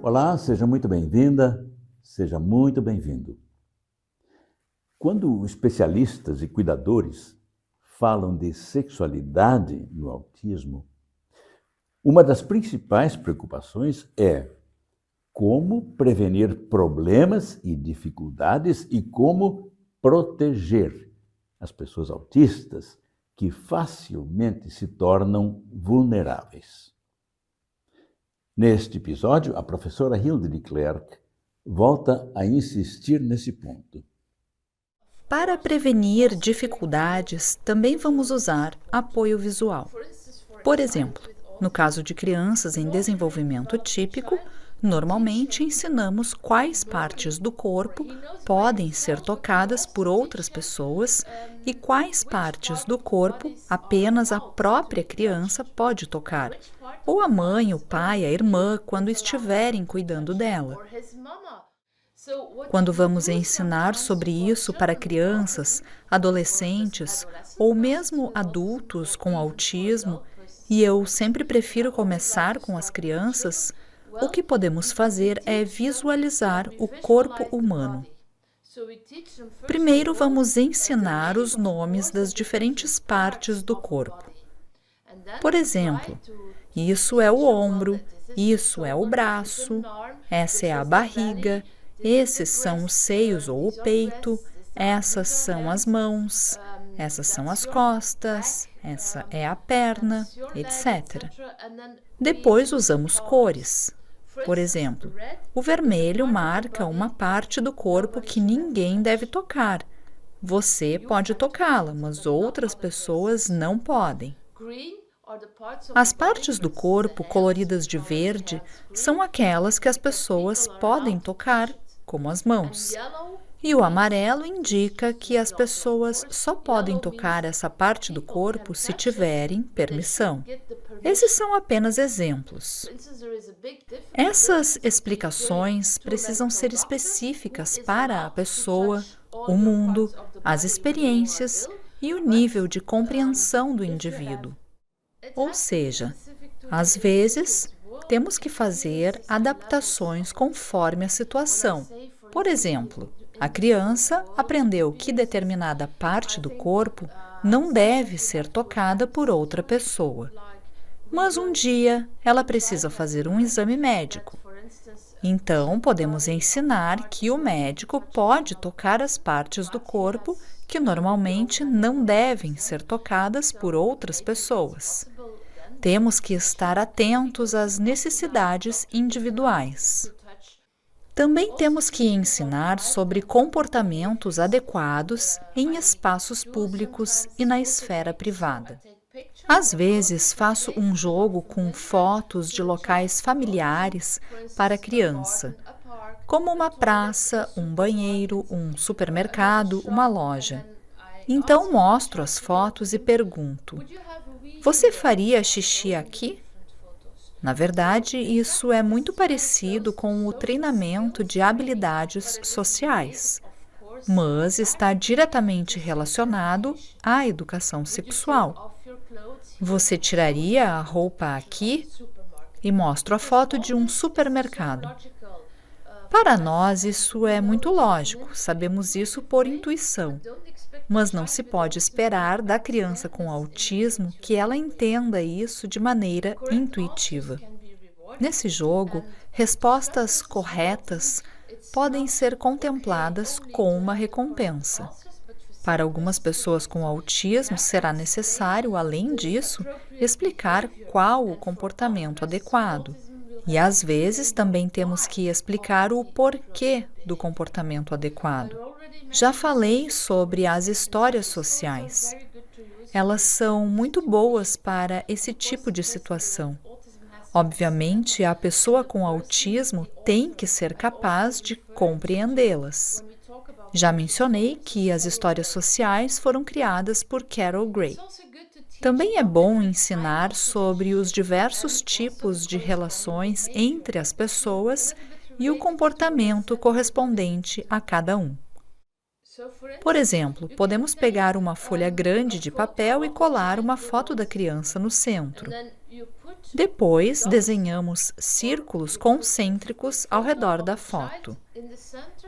Olá, seja muito bem-vinda, seja muito bem-vindo. Quando especialistas e cuidadores falam de sexualidade no autismo, uma das principais preocupações é como prevenir problemas e dificuldades e como proteger as pessoas autistas que facilmente se tornam vulneráveis. Neste episódio, a professora Hilde de Klerk volta a insistir nesse ponto. Para prevenir dificuldades, também vamos usar apoio visual. Por exemplo, no caso de crianças em desenvolvimento típico, normalmente ensinamos quais partes do corpo podem ser tocadas por outras pessoas e quais partes do corpo apenas a própria criança pode tocar, ou a mãe, o pai, a irmã, quando estiverem cuidando dela. Quando vamos ensinar sobre isso para crianças, adolescentes ou mesmo adultos com autismo, e eu sempre prefiro começar com as crianças, o que podemos fazer é visualizar o corpo humano. Primeiro, vamos ensinar os nomes das diferentes partes do corpo. Por exemplo, isso é o ombro, isso é o braço, essa é a barriga, esses são os seios ou o peito, essas são as mãos, essas são as costas, essa é a perna, etc. Depois usamos cores. Por exemplo, o vermelho marca uma parte do corpo que ninguém deve tocar. Você pode tocá-la, mas outras pessoas não podem. As partes do corpo coloridas de verde são aquelas que as pessoas podem tocar, como as mãos. E o amarelo indica que as pessoas só podem tocar essa parte do corpo se tiverem permissão. Esses são apenas exemplos. Essas explicações precisam ser específicas para a pessoa, o mundo, as experiências e o nível de compreensão do indivíduo. Ou seja, às vezes, temos que fazer adaptações conforme a situação. Por exemplo, a criança aprendeu que determinada parte do corpo não deve ser tocada por outra pessoa. Mas um dia ela precisa fazer um exame médico. Então, podemos ensinar que o médico pode tocar as partes do corpo que normalmente não devem ser tocadas por outras pessoas. Temos que estar atentos às necessidades individuais. Também temos que ensinar sobre comportamentos adequados em espaços públicos e na esfera privada. Às vezes, faço um jogo com fotos de locais familiares para a criança, como uma praça, um banheiro, um supermercado, uma loja. Então, mostro as fotos e pergunto: você faria xixi aqui? Na verdade, isso é muito parecido com o treinamento de habilidades sociais, mas está diretamente relacionado à educação sexual. Você tiraria a roupa aqui? E mostro a foto de um supermercado. Para nós, isso é muito lógico, sabemos isso por intuição. Mas não se pode esperar da criança com autismo que ela entenda isso de maneira intuitiva. Nesse jogo, respostas corretas podem ser contempladas com uma recompensa. Para algumas pessoas com autismo, será necessário, além disso, explicar qual o comportamento adequado. E às vezes também temos que explicar o porquê do comportamento adequado. Já falei sobre as histórias sociais. Elas são muito boas para esse tipo de situação. Obviamente, a pessoa com autismo tem que ser capaz de compreendê-las. Já mencionei que as histórias sociais foram criadas por Carol Gray. Também é bom ensinar sobre os diversos tipos de relações entre as pessoas e o comportamento correspondente a cada um. Por exemplo, podemos pegar uma folha grande de papel e colar uma foto da criança no centro. Depois, desenhamos círculos concêntricos ao redor da foto.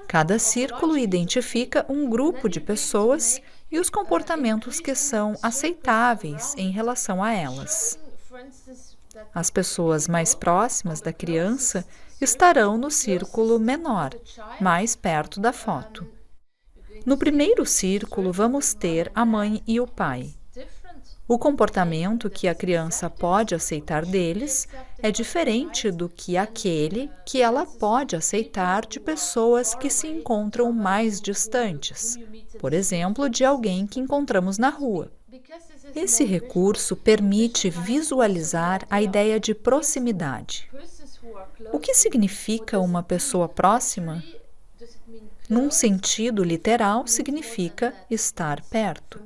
Cada círculo identifica um grupo de pessoas e os comportamentos que são aceitáveis em relação a elas. As pessoas mais próximas da criança estarão no círculo menor, mais perto da foto. No primeiro círculo, vamos ter a mãe e o pai. O comportamento que a criança pode aceitar deles é diferente do que aquele que ela pode aceitar de pessoas que se encontram mais distantes, por exemplo, de alguém que encontramos na rua. Esse recurso permite visualizar a ideia de proximidade. O que significa uma pessoa próxima? Num sentido literal, significa estar perto.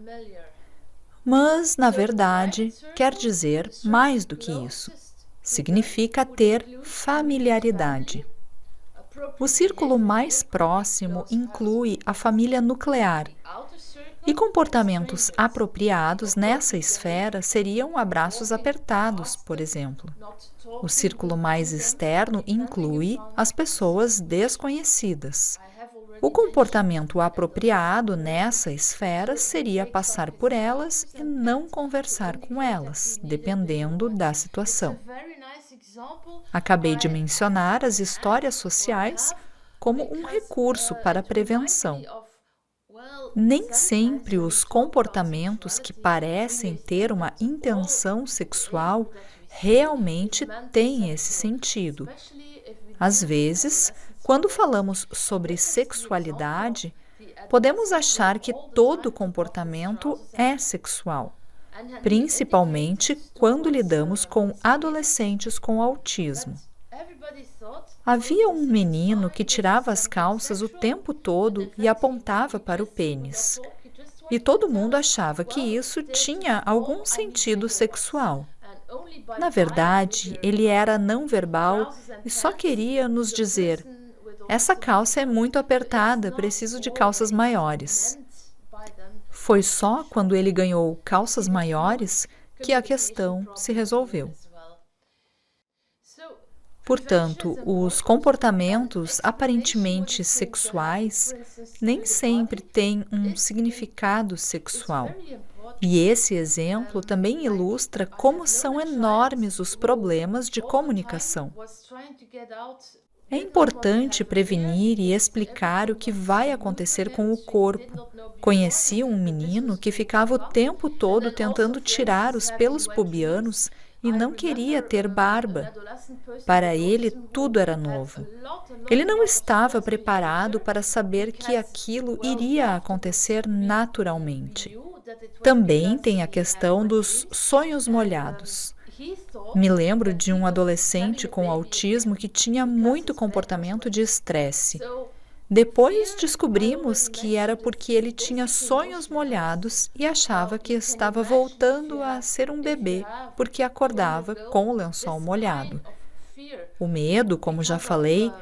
Mas, na verdade, quer dizer mais do que isso. Significa ter familiaridade. O círculo mais próximo inclui a família nuclear. E comportamentos apropriados nessa esfera seriam abraços apertados, por exemplo. O círculo mais externo inclui as pessoas desconhecidas. O comportamento apropriado nessa esfera seria passar por elas e não conversar com elas, dependendo da situação. Acabei de mencionar as histórias sociais como um recurso para a prevenção. Nem sempre os comportamentos que parecem ter uma intenção sexual realmente têm esse sentido. Às vezes, quando falamos sobre sexualidade, podemos achar que todo comportamento é sexual, principalmente quando lidamos com adolescentes com autismo. Havia um menino que tirava as calças o tempo todo e apontava para o pênis. E todo mundo achava que isso tinha algum sentido sexual. Na verdade, ele era não verbal e só queria nos dizer: essa calça é muito apertada, preciso de calças maiores. Foi só quando ele ganhou calças maiores que a questão se resolveu. Portanto, os comportamentos aparentemente sexuais nem sempre têm um significado sexual. E esse exemplo também ilustra como são enormes os problemas de comunicação. É importante prevenir e explicar o que vai acontecer com o corpo. Conheci um menino que ficava o tempo todo tentando tirar os pelos pubianos e não queria ter barba. Para ele, tudo era novo. Ele não estava preparado para saber que aquilo iria acontecer naturalmente. Também tem a questão dos sonhos molhados. Me lembro de um adolescente com autismo que tinha muito comportamento de estresse. Depois descobrimos que era porque ele tinha sonhos molhados e achava que estava voltando a ser um bebê porque acordava com o lençol molhado. O medo, como já falei,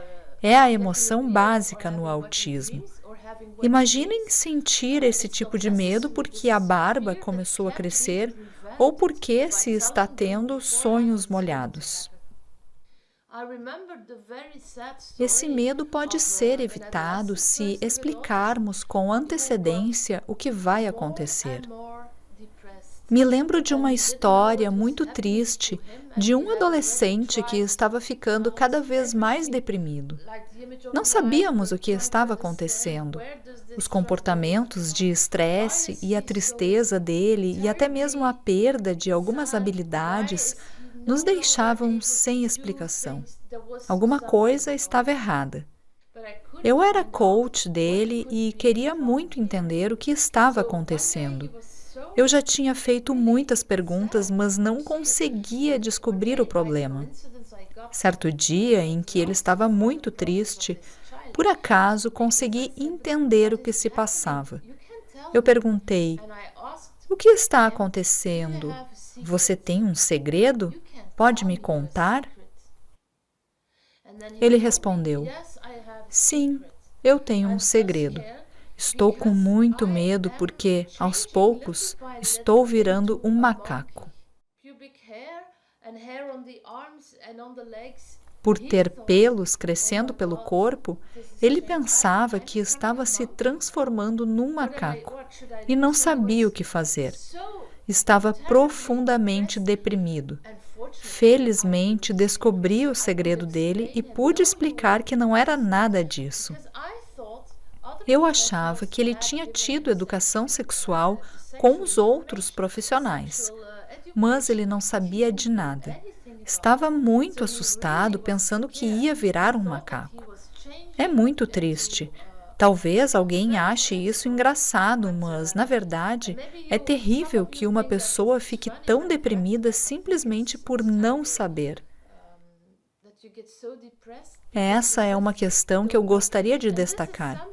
é a emoção básica no autismo. Imaginem sentir esse tipo de medo porque a barba começou a crescer ou porque se está tendo sonhos molhados. Esse medo pode ser evitado se explicarmos com antecedência o que vai acontecer. Me lembro de uma história muito triste de um adolescente que estava ficando cada vez mais deprimido. Não sabíamos o que estava acontecendo. Os comportamentos de estresse e a tristeza dele e até mesmo a perda de algumas habilidades nos deixavam sem explicação. Alguma coisa estava errada. Eu era coach dele e queria muito entender o que estava acontecendo. Eu já tinha feito muitas perguntas, mas não conseguia descobrir o problema. Certo dia, em que ele estava muito triste, por acaso consegui entender o que se passava. Eu perguntei: o que está acontecendo? Você tem um segredo? Pode me contar? Ele respondeu: sim, eu tenho um segredo. Estou com muito medo porque, aos poucos, estou virando um macaco. Por ter pelos crescendo pelo corpo, ele pensava que estava se transformando num macaco e não sabia o que fazer. Estava profundamente deprimido. Felizmente, descobri o segredo dele e pude explicar que não era nada disso. Eu achava que ele tinha tido educação sexual com os outros profissionais, mas ele não sabia de nada. Estava muito assustado, pensando que ia virar um macaco. É muito triste. Talvez alguém ache isso engraçado, mas, na verdade, é terrível que uma pessoa fique tão deprimida simplesmente por não saber. Essa é uma questão que eu gostaria de destacar.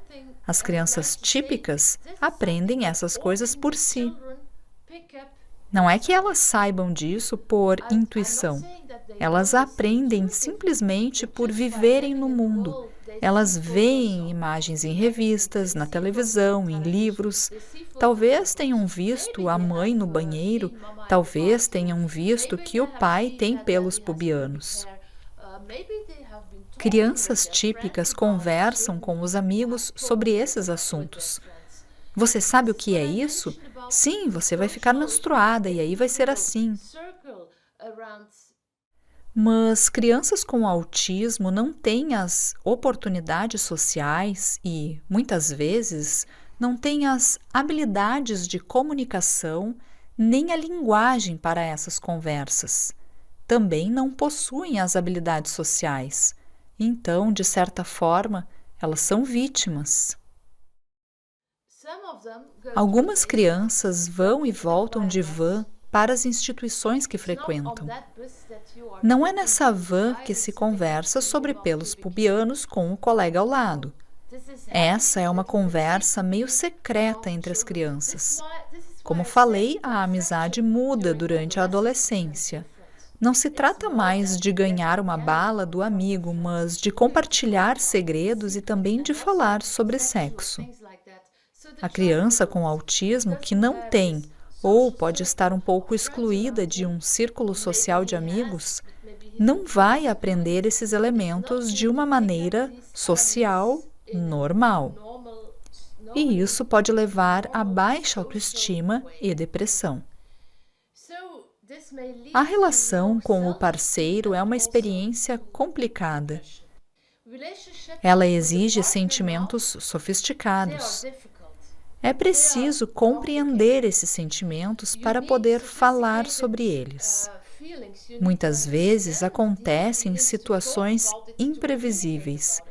As crianças típicas aprendem essas coisas por si. Não é que elas saibam disso por intuição. Elas aprendem simplesmente por viverem no mundo. Elas veem imagens em revistas, na televisão, em livros. Talvez tenham visto a mãe no banheiro, talvez tenham visto que o pai tem pelos pubianos. Crianças típicas conversam com os amigos sobre esses assuntos. Você sabe o que é isso? Sim, você vai ficar menstruada e aí vai ser assim. Mas crianças com autismo não têm as oportunidades sociais e, muitas vezes, não têm as habilidades de comunicação nem a linguagem para essas conversas. Também não possuem as habilidades sociais. Então, de certa forma, elas são vítimas. Algumas crianças vão e voltam de van para as instituições que frequentam. Não é nessa van que se conversa sobre pelos pubianos com o colega ao lado. Essa é uma conversa meio secreta entre as crianças. Como falei, a amizade muda durante a adolescência. Não se trata mais de ganhar uma bala do amigo, mas de compartilhar segredos e também de falar sobre sexo. A criança com autismo que não tem ou pode estar um pouco excluída de um círculo social de amigos, não vai aprender esses elementos de uma maneira social normal. E isso pode levar a baixa autoestima e depressão. A relação com o parceiro é uma experiência complicada. Ela exige sentimentos sofisticados. É preciso compreender esses sentimentos para poder falar sobre eles. Muitas vezes acontecem situações imprevisíveis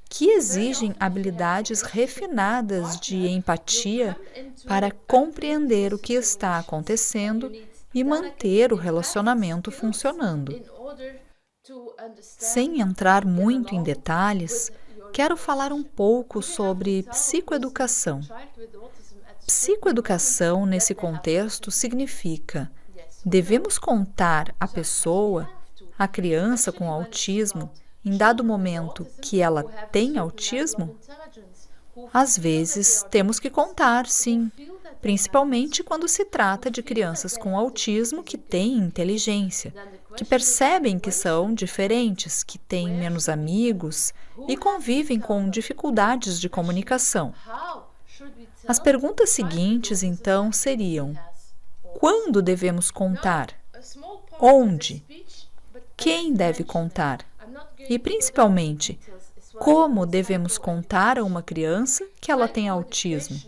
que exigem habilidades refinadas de empatia para compreender o que está acontecendo e manter o relacionamento funcionando. Sem entrar muito em detalhes, quero falar um pouco sobre psicoeducação. Psicoeducação, nesse contexto, significa: devemos contar à pessoa, à criança com autismo, em dado momento que ela tem autismo? Às vezes, temos que contar, sim, principalmente quando se trata de crianças com autismo que têm inteligência, que percebem que são diferentes, que têm menos amigos e convivem com dificuldades de comunicação. As perguntas seguintes, então, seriam: quando devemos contar? Onde? Quem deve contar? E, principalmente, como devemos contar a uma criança que ela tem autismo?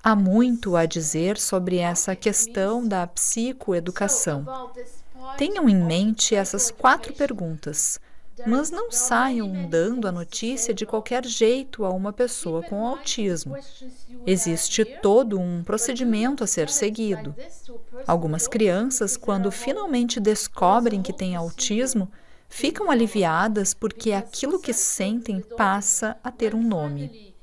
Há muito a dizer sobre essa questão da psicoeducação. Tenham em mente essas 4 perguntas, mas não saiam dando a notícia de qualquer jeito a uma pessoa com autismo. Existe todo um procedimento a ser seguido. Algumas crianças, quando finalmente descobrem que têm autismo, ficam aliviadas porque aquilo que sentem passa a ter um nome.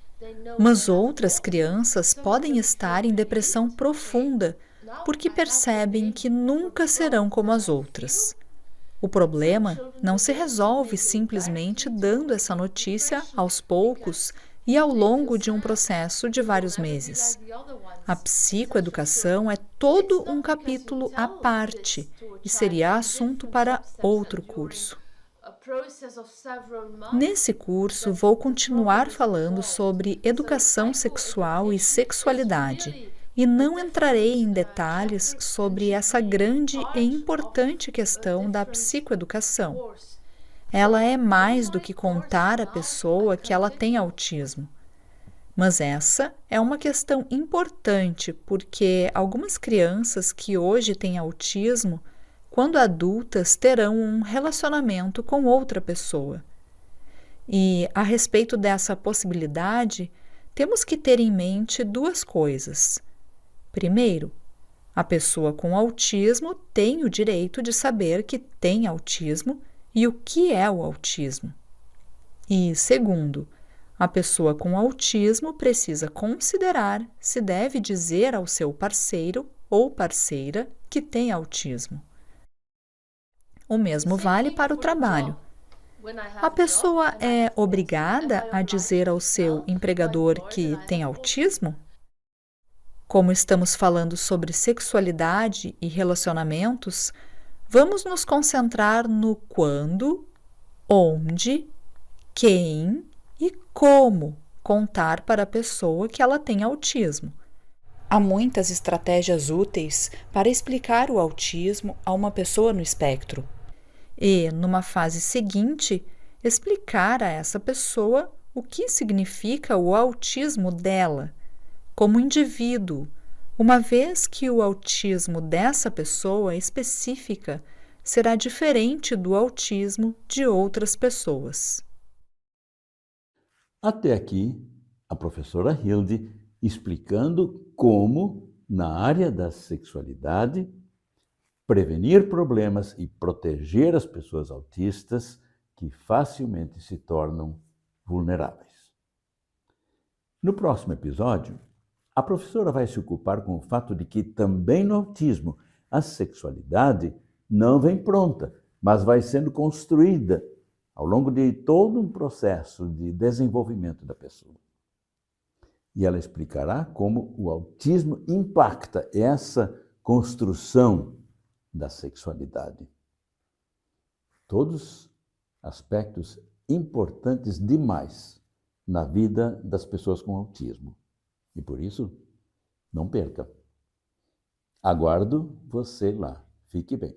Mas outras crianças podem estar em depressão profunda porque percebem que nunca serão como as outras. O problema não se resolve simplesmente dando essa notícia aos poucos e ao longo de um processo de vários meses. A psicoeducação é todo um capítulo à parte e seria assunto para outro curso. Nesse curso, vou continuar falando sobre educação sexual e sexualidade e não entrarei em detalhes sobre essa grande e importante questão da psicoeducação. Ela é mais do que contar à pessoa que ela tem autismo. Mas essa é uma questão importante porque algumas crianças que hoje têm autismo, quando adultas, terão um relacionamento com outra pessoa. E, a respeito dessa possibilidade, temos que ter em mente duas coisas. Primeiro, a pessoa com autismo tem o direito de saber que tem autismo e o que é o autismo. E, segundo, a pessoa com autismo precisa considerar se deve dizer ao seu parceiro ou parceira que tem autismo. O mesmo vale para o trabalho. A pessoa é obrigada a dizer ao seu empregador que tem autismo? Como estamos falando sobre sexualidade e relacionamentos, vamos nos concentrar no quando, onde, quem e como contar para a pessoa que ela tem autismo. Há muitas estratégias úteis para explicar o autismo a uma pessoa no espectro. E, numa fase seguinte, explicar a essa pessoa o que significa o autismo dela, como indivíduo, uma vez que o autismo dessa pessoa específica será diferente do autismo de outras pessoas. Até aqui, a professora Hilde explicando como, na área da sexualidade, prevenir problemas e proteger as pessoas autistas que facilmente se tornam vulneráveis. No próximo episódio, a professora vai se ocupar com o fato de que também no autismo a sexualidade não vem pronta, mas vai sendo construída ao longo de todo um processo de desenvolvimento da pessoa. E ela explicará como o autismo impacta essa construção da sexualidade. Todos aspectos importantes demais na vida das pessoas com autismo. E por isso, não perca. Aguardo você lá. Fique bem.